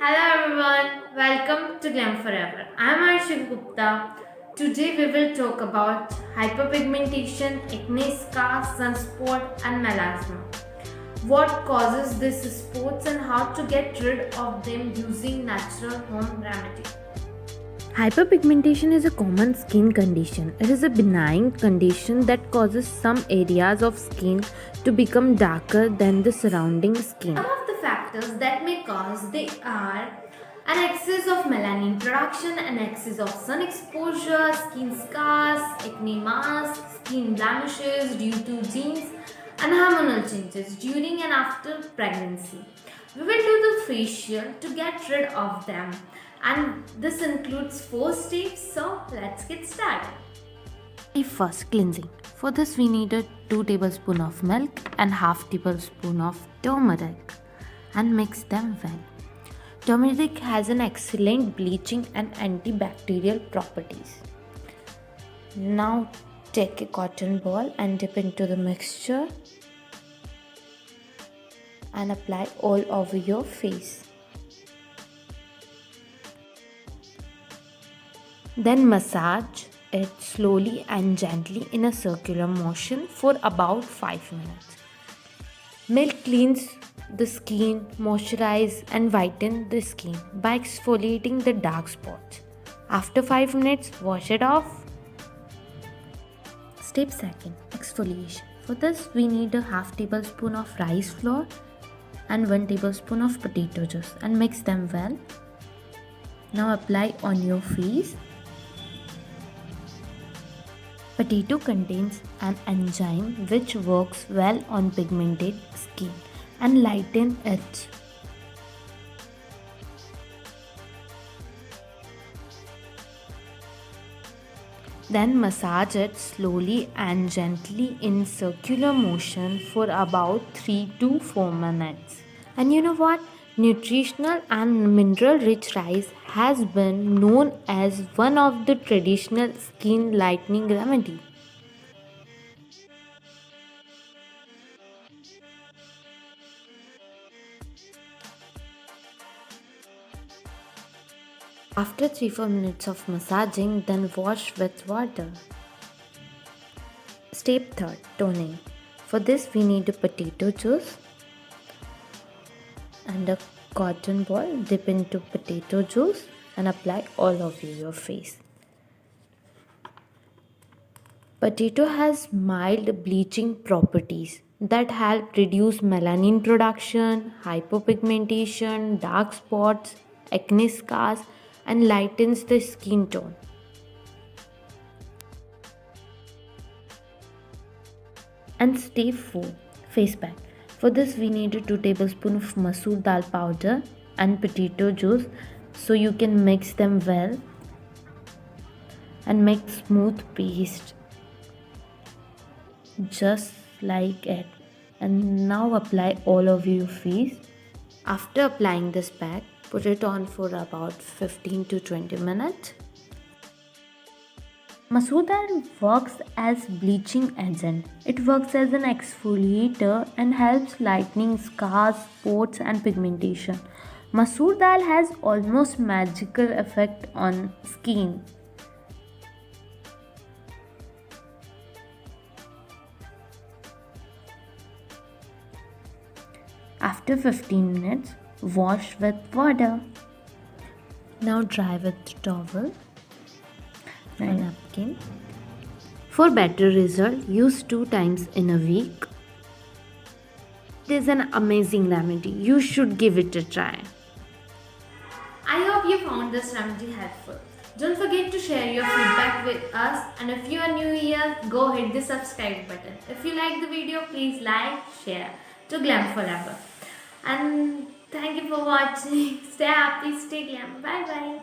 Hello everyone, welcome to Glam Forever. I am Arshil Gupta. Today we will talk about hyperpigmentation, acne scars, sunspot and melasma. What causes these spots and how to get rid of them using natural home remedy. Hyperpigmentation is a common skin condition. It is a benign condition that causes some areas of skin to become darker than the surrounding skin. Some of the factors that may cause they are an excess of melanin production, an excess of sun exposure, skin scars, acne masks, skin blemishes due to genes, and hormonal changes during and after pregnancy. We will do the facial to get rid of them, and this includes 4 steps. So let's get started. First, cleansing. For this, we need a 2 tablespoons of milk and half tablespoon of turmeric and mix them well. Turmeric has an excellent bleaching and antibacterial properties. Now take a cotton ball and dip into the mixture and apply all over your face. Then massage it slowly and gently in a circular motion for about 5 minutes. Milk cleans the skin, moisturize and whiten the skin by exfoliating the dark spots. After 5 minutes, wash it off. Step 2, exfoliation. For this, we need a half tablespoon of rice flour and 1 tablespoon of potato juice and mix them well. Now apply on your face. Potato contains an enzyme which works well on pigmented skin and lighten it. Then massage it slowly and gently in circular motion for about 3 to 4 minutes. And you know what? Nutritional and mineral rich rice has been known as one of the traditional skin lightening remedy. After 3-4 minutes of massaging, then wash with water. Step 3, toning. For this, we need a potato juice and a cotton ball. Dip into potato juice and apply all over your face. Potato has mild bleaching properties that help reduce melanin production, hypopigmentation, dark spots, acne scars, and lightens the skin tone. And step 4, face pack. For this, we need a 2 tablespoons of masoor dal powder and potato juice, so you can mix them well and make smooth paste just like it. And now apply all over your face. After applying this pack, put it on for about 15 to 20 minutes. Masoor dal works as bleaching agent. It works as an exfoliator and helps lightening scars, spots and pigmentation. Masoor dal has almost magical effect on skin. After 15 minutes, wash with water. Now dry with towel and napkin. For better result, use 2 times in a week. It is an amazing remedy. You should give it a try. I hope you found this remedy helpful. Don't forget to share your feedback with us, and if you are new here, go hit the subscribe button. If you like the video, please like, share to Glam Forever. And thank you for watching. Stay happy, stay glam. Bye bye.